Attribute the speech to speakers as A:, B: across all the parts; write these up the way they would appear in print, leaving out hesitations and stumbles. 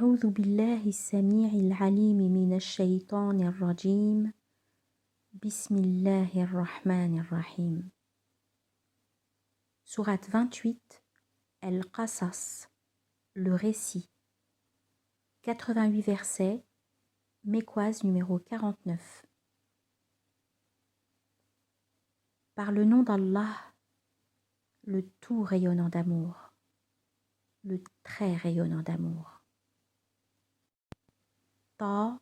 A: أعوذ بالله السميع العليم من الشيطان الرجيم بسم الله الرحمن الرحيم. Sourate 28, Al-Qasas, le récit. 88 versets, Mécoise numéro 49. Par le nom d'Allah, le tout rayonnant d'amour, le très rayonnant d'amour. Ta,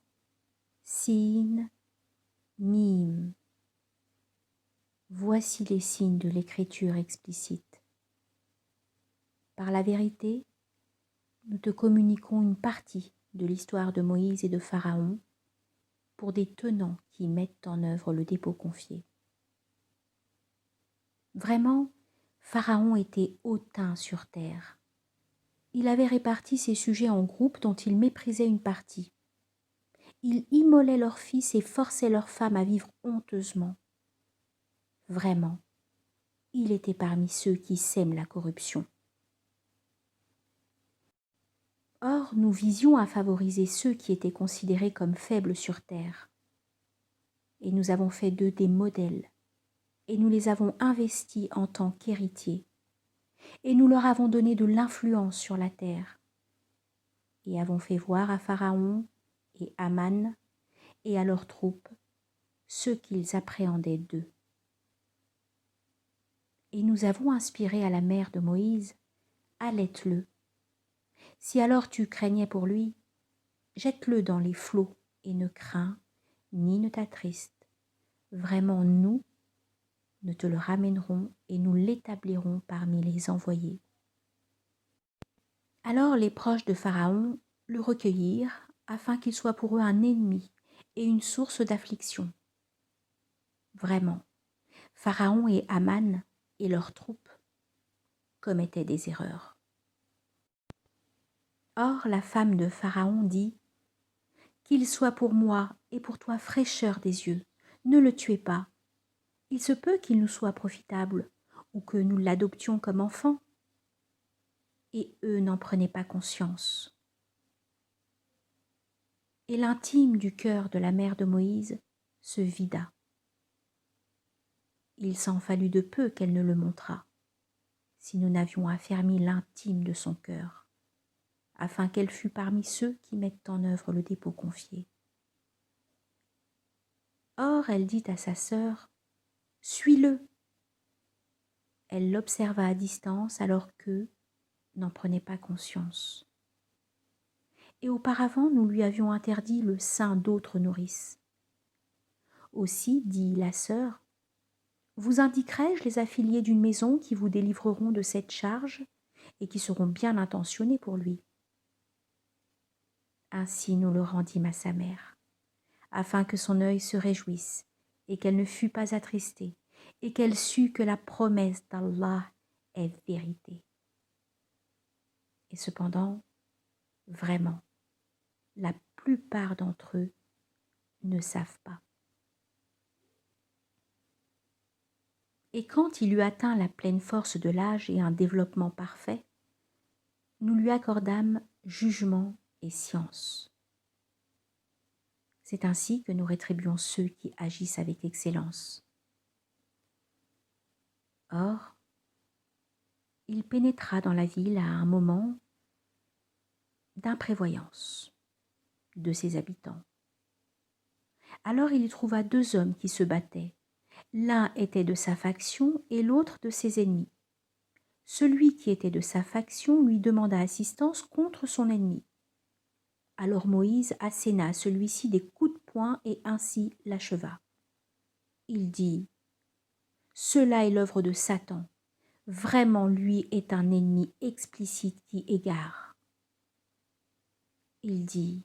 A: Sin, Mim. Voici les signes de l'écriture explicite. Par la vérité, nous te communiquons une partie de l'histoire de Moïse et de Pharaon pour des tenants qui mettent en œuvre le dépôt confié. Vraiment, Pharaon était hautain sur terre. Il avait réparti ses sujets en groupes dont il méprisait une partie. Il immolait leurs fils et forçait leurs femmes à vivre honteusement. Vraiment, il était parmi ceux qui sèment la corruption. Or, nous visions à favoriser ceux qui étaient considérés comme faibles sur terre. Et nous avons fait d'eux des modèles, et nous les avons investis en tant qu'héritiers, et nous leur avons donné de l'influence sur la terre, et avons fait voir à Pharaon et Aman et à leurs troupes ce qu'ils appréhendaient d'eux. Et nous avons inspiré à la mère de Moïse, allaite-le. Si alors tu craignais pour lui, jette-le dans les flots et ne crains ni ne t'attriste. Vraiment, nous te le ramènerons et nous l'établirons parmi les envoyés. Alors les proches de Pharaon le recueillirent afin qu'il soit pour eux un ennemi et une source d'affliction. Vraiment, Pharaon et Aman et leurs troupes commettaient des erreurs. Or la femme de Pharaon dit « Qu'il soit pour moi et pour toi fraîcheur des yeux, ne le tuez pas. Il se peut qu'il nous soit profitable ou que nous l'adoptions comme enfant. » Et eux n'en prenaient pas conscience. Et l'intime du cœur de la mère de Moïse se vida. Il s'en fallut de peu qu'elle ne le montrât, si nous n'avions affermi l'intime de son cœur, afin qu'elle fût parmi ceux qui mettent en œuvre le dépôt confié. Or, elle dit à sa sœur, « Suis-le !» Elle l'observa à distance alors qu'eux n'en prenaient pas conscience. Et auparavant, nous lui avions interdit le sein d'autres nourrices. Aussi, dit la sœur, vous indiquerai-je les affiliés d'une maison qui vous délivreront de cette charge et qui seront bien intentionnés pour lui. Ainsi nous le rendîmes à sa mère, afin que son œil se réjouisse et qu'elle ne fût pas attristée et qu'elle sût que la promesse d'Allah est vérité. Et cependant, vraiment, la plupart d'entre eux ne savent pas. Et quand il eut atteint la pleine force de l'âge et un développement parfait, nous lui accordâmes jugement et science. C'est ainsi que nous rétribuons ceux qui agissent avec excellence. Or, il pénétra dans la ville à un moment d'imprévoyance de ses habitants. Alors il y trouva deux hommes qui se battaient. L'un était de sa faction et l'autre de ses ennemis. Celui qui était de sa faction lui demanda assistance contre son ennemi. Alors Moïse asséna à celui-ci des coups de poing et ainsi l'acheva. Il dit « Cela est l'œuvre de Satan. Vraiment, lui est un ennemi explicite qui égare. » Il dit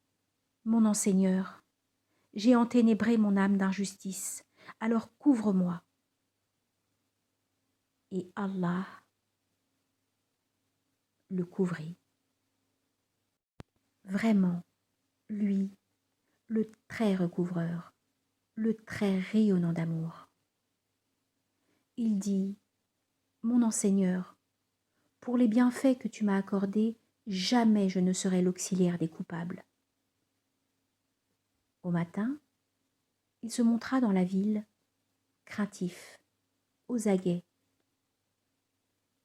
A: « Mon enseigneur, j'ai enténébré mon âme d'injustice, alors couvre-moi. » Et Allah le couvrit. Vraiment, lui, le très recouvreur, le très rayonnant d'amour. Il dit « Mon enseigneur, pour les bienfaits que tu m'as accordés, Jamais je ne serai l'auxiliaire des coupables. » Au matin, il se montra dans la ville, craintif, aux aguets.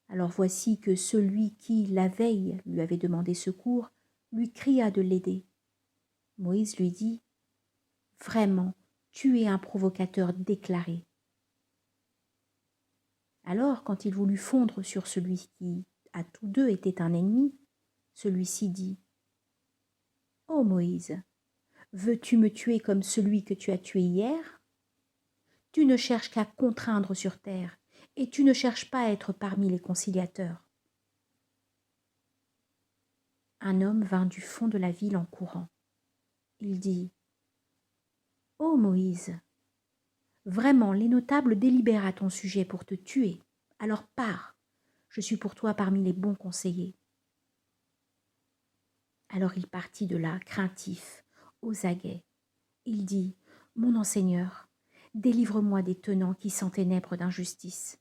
A: Alors voici que celui qui, la veille, lui avait demandé secours, lui cria de l'aider. Moïse lui dit: « Vraiment, tu es un provocateur déclaré. » Alors, quand il voulut fondre sur celui qui, à tous deux, était un ennemi, celui-ci dit: « Ô Moïse, veux-tu me tuer comme celui que tu as tué hier? Tu ne cherches qu'à contraindre sur terre, et tu ne cherches pas à être parmi les conciliateurs. » Un homme vint du fond de la ville en courant. Il dit: « Ô Moïse, vraiment les notables délibèrent à ton sujet pour te tuer, alors pars, je suis pour toi parmi les bons conseillers. » Alors il partit de là, craintif, aux aguets. Il dit: « Mon enseigneur, délivre-moi des tenants qui s'enténèbrent d'injustice. »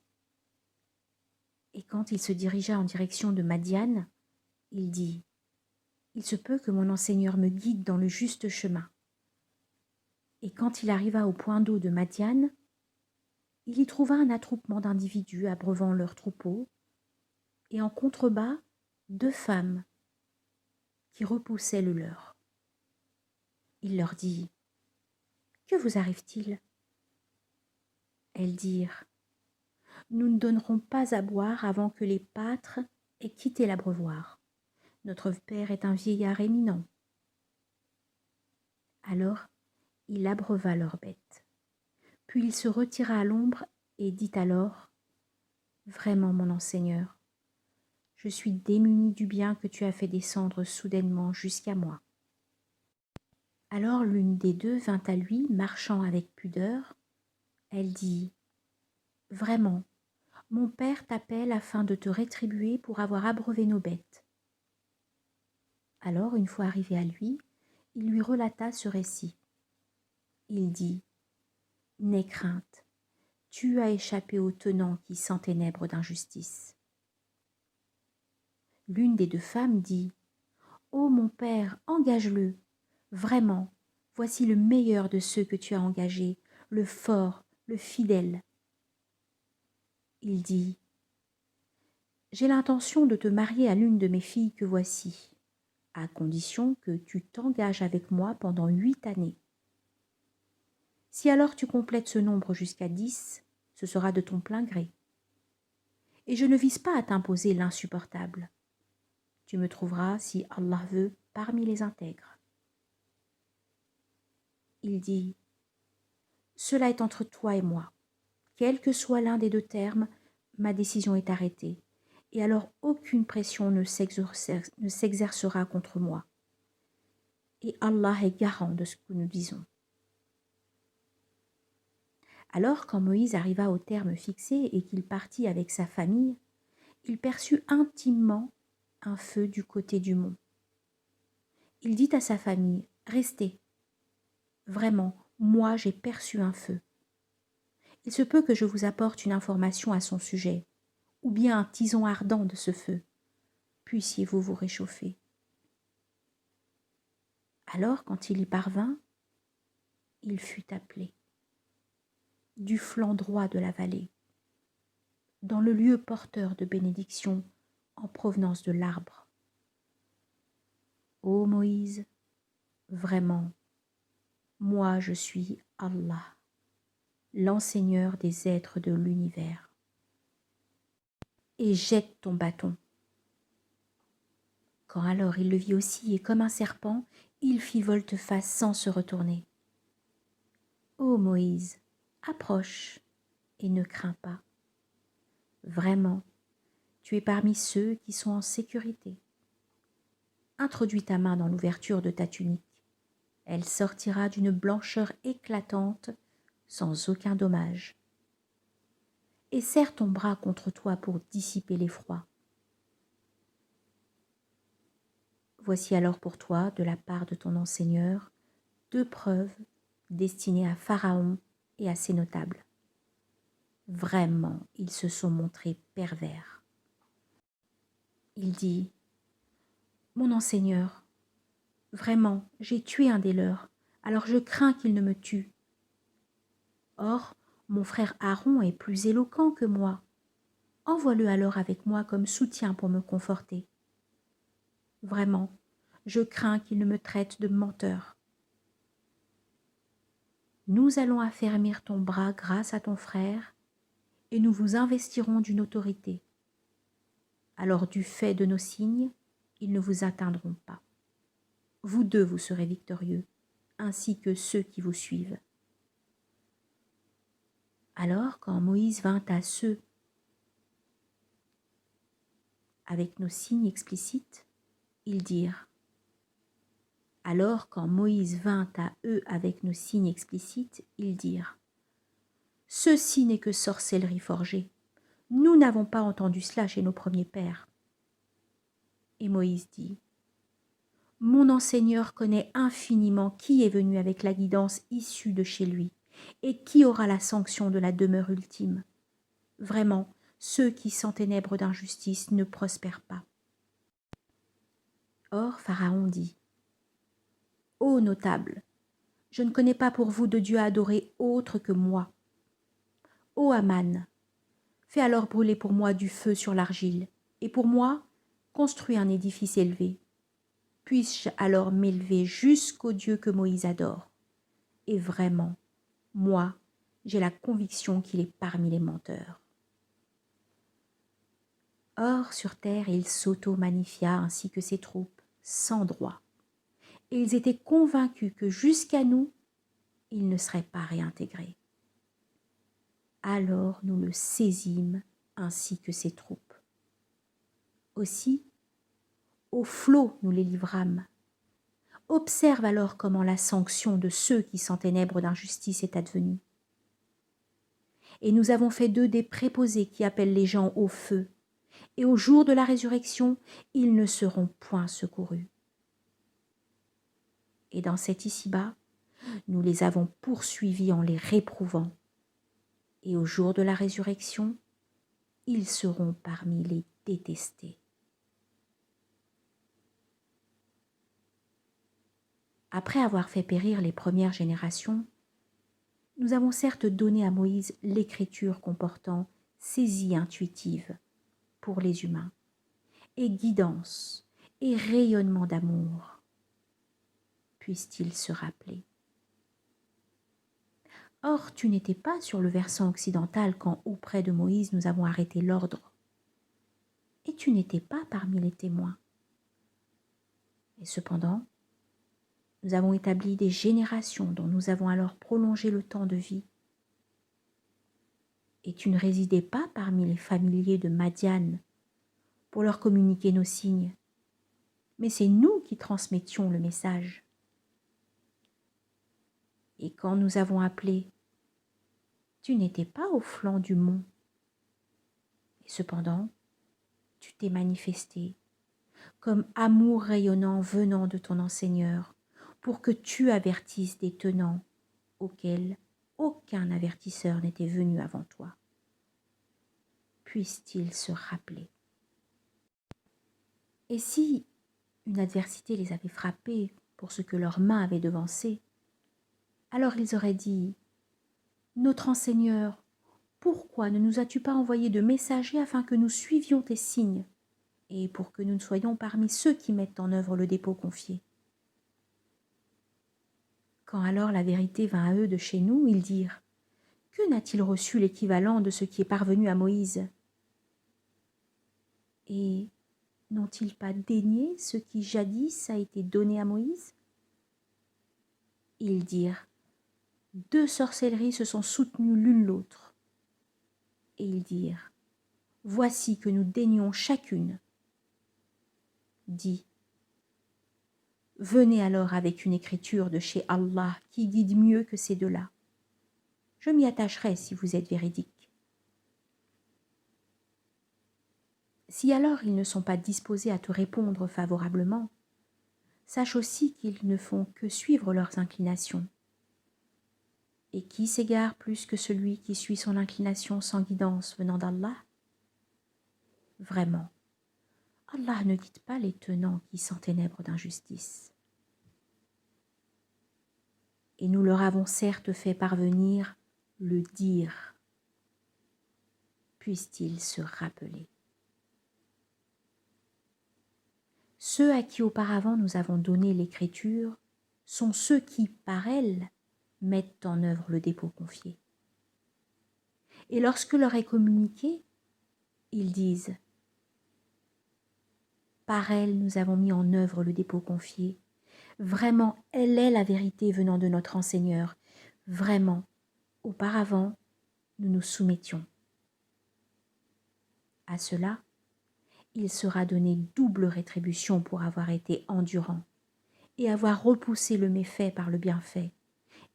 A: Et quand il se dirigea en direction de Madian, il dit: « Il se peut que mon enseigneur me guide dans le juste chemin. » Et quand il arriva au point d'eau de Madian, il y trouva un attroupement d'individus abreuvant leurs troupeaux, et en contrebas 2 femmes qui repoussaient le leur. Il leur dit: « Que vous arrive-t-il » Elles dirent: « Nous ne donnerons pas à boire avant que les pâtres aient quitté l'abreuvoir. Notre père est un vieillard éminent. » Alors il abreuva leurs bêtes. Puis il se retira à l'ombre et dit alors: « Vraiment, mon enseigneur, je suis démunie du bien que tu as fait descendre soudainement jusqu'à moi. » Alors l'une des 2 vint à lui, marchant avec pudeur. Elle dit: « Vraiment, mon père t'appelle afin de te rétribuer pour avoir abreuvé nos bêtes. » Alors, une fois arrivé à lui, il lui relata ce récit. Il dit: « N'aie crainte, tu as échappé aux tenants qui s'enténèbrent d'injustice. » L'une des 2 femmes dit: « Ô mon père, engage-le. Vraiment, voici le meilleur de ceux que tu as engagés, le fort, le fidèle. » Il dit: « J'ai l'intention de te marier à l'une de mes filles que voici, à condition que tu t'engages avec moi pendant 8 années. Si alors tu complètes ce nombre jusqu'à 10, ce sera de ton plein gré. Et je ne vise pas à t'imposer l'insupportable. Tu me trouveras, si Allah veut, parmi les intègres. » Il dit: « Cela est entre toi et moi. Quel que soit l'un des 2 termes, ma décision est arrêtée, et alors aucune pression ne s'exercera contre moi. Et Allah est garant de ce que nous disons. » Alors, quand Moïse arriva au terme fixé et qu'il partit avec sa famille, il perçut intimement un feu du côté du mont. Il dit à sa famille: « Restez. Vraiment, moi j'ai perçu un feu. Il se peut que je vous apporte une information à son sujet, ou bien un tison ardent de ce feu. Puissiez-vous vous réchauffer. » Alors, quand il y parvint, il fut appelé du flanc droit de la vallée, dans le lieu porteur de bénédiction en provenance de l'arbre. « Ô Moïse, vraiment, moi je suis Allah, l'enseigneur des êtres de l'univers. Et jette ton bâton. » Quand alors il le vit osciller comme un serpent, il fit volte-face sans se retourner. « Ô Moïse, approche et ne crains pas. Vraiment, tu es parmi ceux qui sont en sécurité. Introduis ta main dans l'ouverture de ta tunique. Elle sortira d'une blancheur éclatante sans aucun dommage. Et serre ton bras contre toi pour dissiper l'effroi. Voici alors pour toi, de la part de ton enseigneur, 2 preuves destinées à Pharaon et à ses notables. Vraiment, ils se sont montrés pervers. » Il dit: Mon enseigneur, vraiment, j'ai tué un des leurs, alors je crains qu'il ne me tue. Or, mon frère Aaron est plus éloquent que moi. Envoie-le alors avec moi comme soutien pour me conforter. Vraiment, je crains qu'il ne me traite de menteur. Nous allons affermir ton bras grâce à ton frère, et nous vous investirons d'une autorité. Alors du fait de nos signes, ils ne vous atteindront pas. Vous deux vous serez victorieux, ainsi que ceux qui vous suivent. Alors quand Moïse vint à ceux avec nos signes explicites, ils dirent. Alors quand Moïse vint à eux avec nos signes explicites, ils dirent. Ceci n'est que sorcellerie forgée. Nous n'avons pas entendu cela chez nos premiers pères. Et Moïse dit. Mon enseigneur connaît infiniment qui est venu avec la guidance issue de chez lui, et qui aura la sanction de la demeure ultime. Vraiment, ceux qui s'enténèbrent d'injustice ne prospèrent pas. Or Pharaon dit. Ô notables, je ne connais pas pour vous de Dieu à adorer autre que moi. Ô Aman, fais alors brûler pour moi du feu sur l'argile, et pour moi, construis un édifice élevé. Puisse-je alors m'élever jusqu'au Dieu que Moïse adore. Et vraiment, moi, j'ai la conviction qu'il est parmi les menteurs. Or, sur terre, il s'auto-magnifia ainsi que ses troupes, sans droit. Et ils étaient convaincus que jusqu'à nous, il ne serait pas réintégré. Alors nous le saisîmes ainsi que ses troupes. Aussi, au flot nous les livrâmes. Observe alors comment la sanction de ceux qui s'enténèbrent d'injustice est advenue. Et nous avons fait d'eux des préposés qui appellent les gens au feu, et au jour de la résurrection, ils ne seront point secourus. Et dans cet ici-bas, nous les avons poursuivis en les réprouvant, et au jour de la résurrection, ils seront parmi les détestés. Après avoir fait périr les premières générations, nous avons certes donné à Moïse l'écriture comportant saisie intuitive pour les humains, et guidance et rayonnement d'amour. Puisse-t-il se rappeler. Or, tu n'étais pas sur le versant occidental quand, auprès de Moïse, nous avons arrêté l'ordre. Et tu n'étais pas parmi les témoins. Et cependant, nous avons établi des générations dont nous avons alors prolongé le temps de vie. Et tu ne résidais pas parmi les familiers de Madian pour leur communiquer nos signes, mais c'est nous qui transmettions le message. Et quand nous avons appelé, tu n'étais pas au flanc du mont. Et cependant, tu t'es manifesté comme amour rayonnant venant de ton enseigneur, pour que tu avertisses des tenants auxquels aucun avertisseur n'était venu avant toi. Puisse-t-il se rappeler. Et si une adversité les avait frappés pour ce que leurs mains avaient devancé, alors ils auraient dit « Notre enseigneur, pourquoi ne nous as-tu pas envoyé de messagers afin que nous suivions tes signes et pour que nous ne soyons parmi ceux qui mettent en œuvre le dépôt confié ?» Quand alors la vérité vint à eux de chez nous, ils dirent « Que n'a-t-il reçu l'équivalent de ce qui est parvenu à Moïse ?» Et n'ont-ils pas dénié ce qui jadis a été donné à Moïse? Ils dirent « Deux sorcelleries se sont soutenues l'une l'autre. » Et ils dirent « Voici que nous dénions chacune. » Dis « Venez alors avec une écriture de chez Allah qui guide mieux que ces deux-là. Je m'y attacherai si vous êtes véridique. » Si alors ils ne sont pas disposés à te répondre favorablement, sache aussi qu'ils ne font que suivre leurs inclinations. Et qui s'égare plus que celui qui suit son inclination sans guidance venant d'Allah? Vraiment, Allah ne guide pas les tenants qui s'enténèbrent d'injustice. Et nous leur avons certes fait parvenir le dire, puissent-ils se rappeler. Ceux à qui auparavant nous avons donné l'écriture sont ceux qui, par elle, mettent en œuvre le dépôt confié. Et lorsque leur est communiqué, ils disent « Par elle, nous avons mis en œuvre le dépôt confié. Vraiment, elle est la vérité venant de notre enseigneur. Vraiment, auparavant, nous nous soumettions. » À cela, il sera donné double rétribution pour avoir été endurant et avoir repoussé le méfait par le bienfait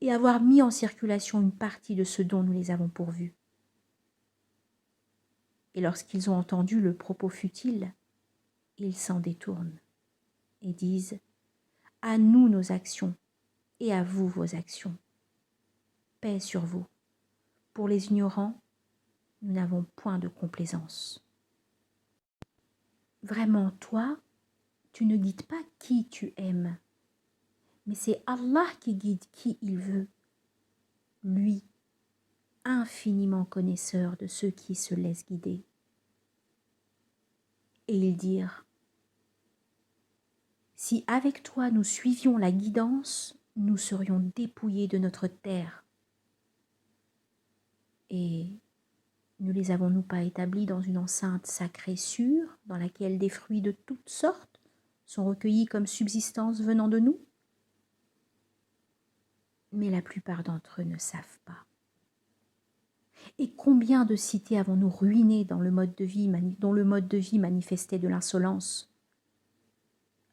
A: et avoir mis en circulation une partie de ce dont nous les avons pourvus. Et lorsqu'ils ont entendu le propos futile, ils s'en détournent et disent « À nous nos actions et à vous vos actions. Paix sur vous. Pour les ignorants, nous n'avons point de complaisance. » Vraiment, toi, tu ne guides pas qui tu aimes, mais c'est Allah qui guide qui il veut. Lui, infiniment connaisseur de ceux qui se laissent guider. Et ils dirent, si avec toi nous suivions la guidance, nous serions dépouillés de notre terre. Et ne les avons-nous pas établis dans une enceinte sacrée sûre, dans laquelle des fruits de toutes sortes sont recueillis comme subsistance venant de nous? Mais la plupart d'entre eux ne savent pas. Et combien de cités avons-nous ruinées dont le mode de vie manifestait de l'insolence?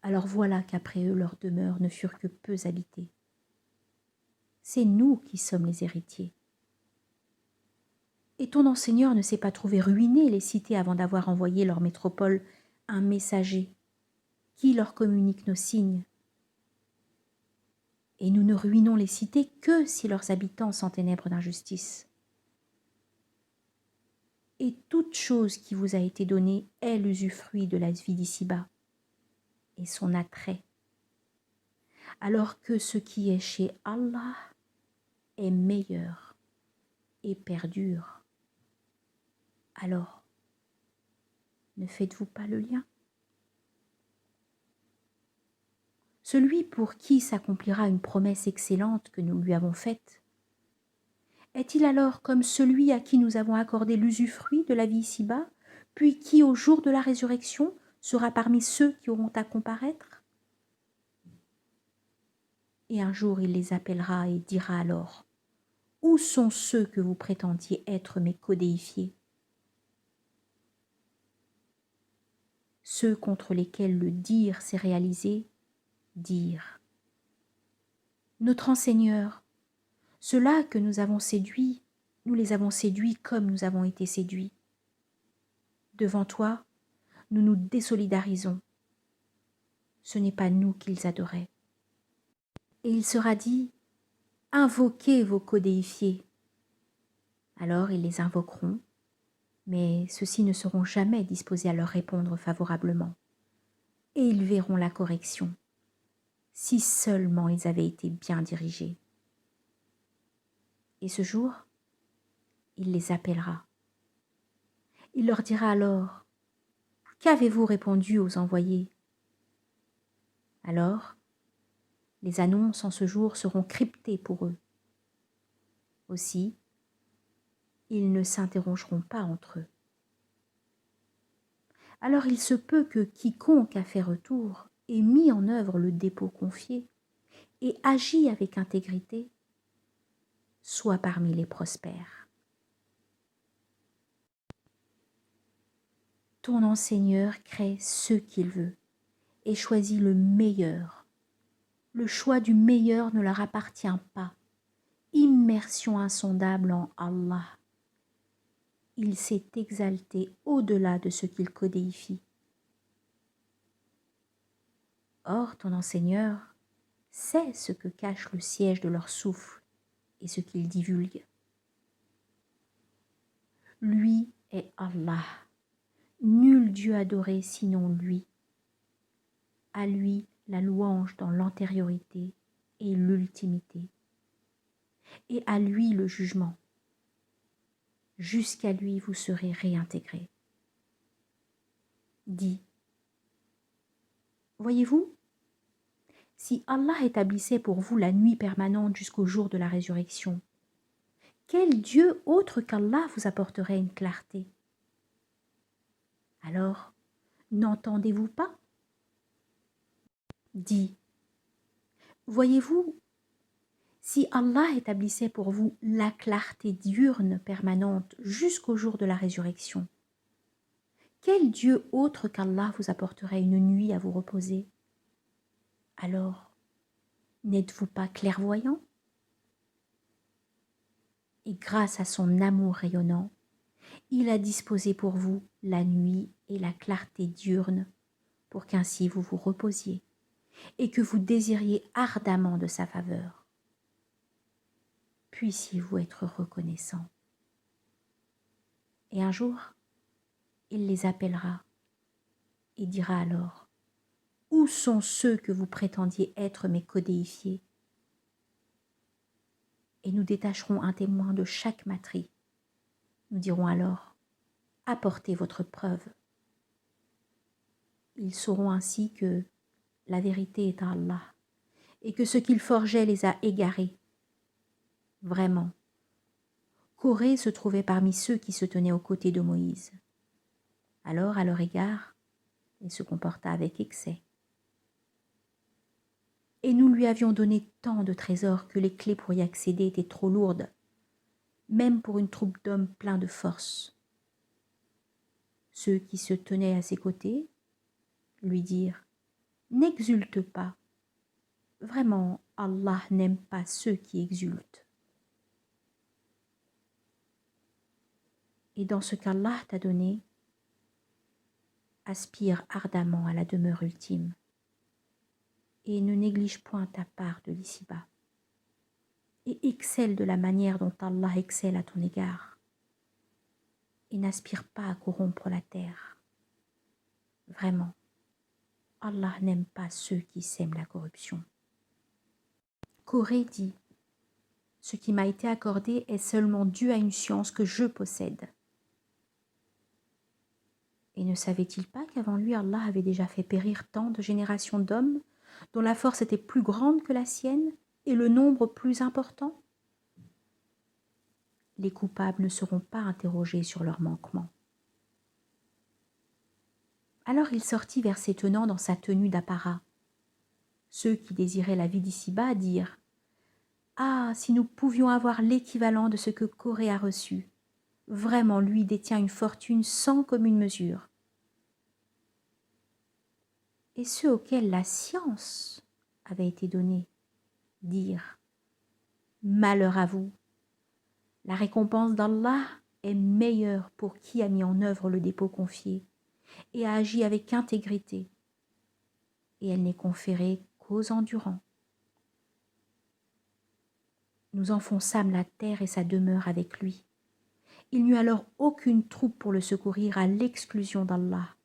A: Alors voilà qu'après eux leurs demeures ne furent que peu habitées. C'est nous qui sommes les héritiers. Et ton enseigneur ne s'est pas trouvé ruiner les cités avant d'avoir envoyé leur métropole un messager qui leur communique nos signes. Et nous ne ruinons les cités que si leurs habitants s'enténèbrent d'injustice. Et toute chose qui vous a été donnée est l'usufruit de la vie d'ici-bas et son attrait, alors que ce qui est chez Allah est meilleur et perdure. Alors, ne faites-vous pas le lien? Celui pour qui s'accomplira une promesse excellente que nous lui avons faite, est-il alors comme celui à qui nous avons accordé l'usufruit de la vie ici-bas, puis qui, au jour de la résurrection, sera parmi ceux qui auront à comparaître? Et un jour il les appellera et dira alors, « Où sont ceux que vous prétendiez être mes codéifiés ?» Ceux contre lesquels le dire s'est réalisé, dirent, « Notre enseigneur, ceux-là que nous avons séduits, nous les avons séduits comme nous avons été séduits. Devant toi, nous nous désolidarisons. Ce n'est pas nous qu'ils adoraient. » Et il sera dit, « Invoquez vos codéifiés. » Alors ils les invoqueront, mais ceux-ci ne seront jamais disposés à leur répondre favorablement. Et ils verront la correction, si seulement ils avaient été bien dirigés. Et ce jour, il les appellera. Il leur dira alors, « Qu'avez-vous répondu aux envoyés ?» Alors, les annonces en ce jour seront cryptées pour eux. Aussi, ils ne s'interrogeront pas entre eux. Alors il se peut que quiconque a fait retour ait mis en œuvre le dépôt confié et agit avec intégrité, soit parmi les prospères. Ton enseigneur crée ce qu'il veut et choisit le meilleur. Le choix du meilleur ne leur appartient pas. Immersion insondable en Allah. Il s'est exalté au-delà de ce qu'il codéifie. Or, ton enseigneur sait ce que cache le siège de leur souffle et ce qu'il divulgue. Lui est Allah, Nul Dieu adoré sinon lui. À lui la louange dans l'antériorité et l'ultimité. Et à lui le jugement. Jusqu'à lui vous serez réintégrés. Dis, voyez-vous, si Allah établissait pour vous la nuit permanente jusqu'au jour de la résurrection, quel Dieu autre qu'Allah vous apporterait une clarté? Alors, n'entendez-vous pas? Dis, voyez-vous, si Allah établissait pour vous la clarté diurne permanente jusqu'au jour de la résurrection, quel Dieu autre qu'Allah vous apporterait une nuit à vous reposer? Alors, n'êtes-vous pas clairvoyant? Et grâce à son amour rayonnant, il a disposé pour vous la nuit et la clarté diurne pour qu'ainsi vous vous reposiez et que vous désiriez ardemment de sa faveur. Puissiez-vous être reconnaissant. Et un jour, il les appellera et dira alors: où sont ceux que vous prétendiez être mes codéifiés? Et nous détacherons un témoin de chaque matrie. Nous dirons alors: apportez votre preuve. Ils sauront ainsi que la vérité est à Allah et que ce qu'ils forgeaient les a égarés. Vraiment, Corée se trouvait parmi ceux qui se tenaient aux côtés de Moïse. Alors, à leur égard, il se comporta avec excès. Et nous lui avions donné tant de trésors que les clés pour y accéder étaient trop lourdes, même pour une troupe d'hommes pleins de force. Ceux qui se tenaient à ses côtés lui dirent: n'exulte pas. Vraiment, Allah n'aime pas ceux qui exultent. Et dans ce qu'Allah t'a donné, aspire ardemment à la demeure ultime et ne néglige point ta part de l'ici-bas. Et excelle de la manière dont Allah excelle à ton égard. Et n'aspire pas à corrompre la terre. Vraiment, Allah n'aime pas ceux qui sèment la corruption. Corée dit: ce qui m'a été accordé est seulement dû à une science que je possède. Et ne savait-il pas qu'avant lui, Allah avait déjà fait périr tant de générations d'hommes dont la force était plus grande que la sienne et le nombre plus important? Les coupables ne seront pas interrogés sur leurs manquements. Alors il sortit vers ses tenants dans sa tenue d'apparat. Ceux qui désiraient la vie d'ici-bas dirent: ah, si nous pouvions avoir l'équivalent de ce que Corée a reçu. Vraiment, lui détient une fortune sans commune mesure. Et ceux auxquels la science avait été donnée dirent: malheur à vous, la récompense d'Allah est meilleure pour qui a mis en œuvre le dépôt confié et a agi avec intégrité, et elle n'est conférée qu'aux endurants. Nous enfonçâmes la terre et sa demeure avec lui. Il n'y eut alors aucune troupe pour le secourir à l'exclusion d'Allah.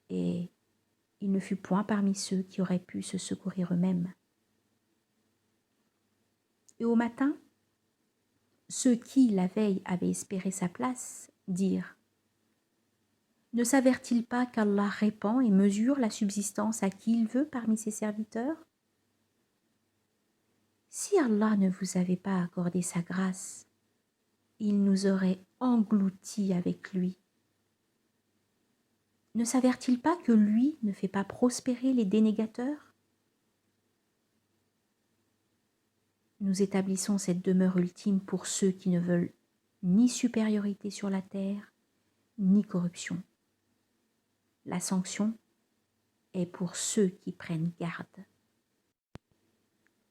A: Et il ne fut point parmi ceux qui auraient pu se secourir eux-mêmes. Et au matin, ceux qui, la veille, avaient espéré sa place, dirent: ne s'avère-t-il pas qu'Allah répand et mesure la subsistance à qui il veut parmi ses serviteurs? Si Allah ne vous avait pas accordé sa grâce, il nous aurait engloutis avec lui. Ne s'avère-t-il pas que lui ne fait pas prospérer les dénégateurs? Nous établissons cette demeure ultime pour ceux qui ne veulent ni supériorité sur la terre, ni corruption. La sanction est pour ceux qui prennent garde.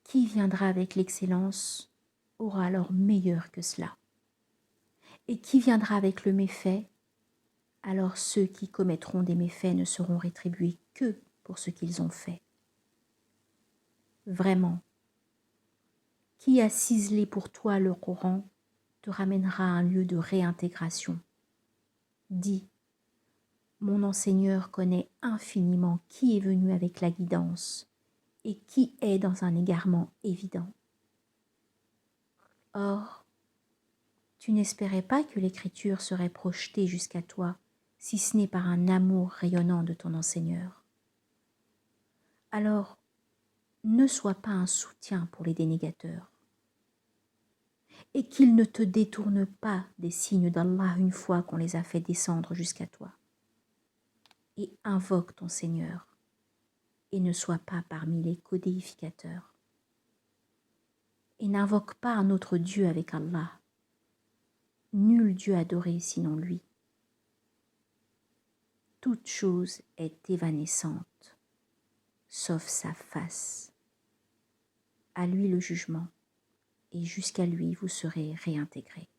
A: Qui viendra avec l'excellence aura alors meilleur que cela. Et qui viendra avec le méfait, alors ceux qui commettront des méfaits ne seront rétribués que pour ce qu'ils ont fait. Vraiment, qui a ciselé pour toi le Coran te ramènera à un lieu de réintégration. Dis: Mon enseigneur connaît infiniment qui est venu avec la guidance et qui est dans un égarement évident. Or, tu n'espérais pas que l'écriture serait projetée jusqu'à toi, si ce n'est par un amour rayonnant de ton enseigneur. Alors, ne sois pas un soutien pour les dénégateurs, et qu'ils ne te détournent pas des signes d'Allah une fois qu'on les a fait descendre jusqu'à toi. Et invoque ton Seigneur, et ne sois pas parmi les codéificateurs. Et n'invoque pas un autre Dieu avec Allah. Nul Dieu adoré sinon lui. Toute chose est évanescente, sauf sa face. À lui le jugement, et jusqu'à lui vous serez réintégrés.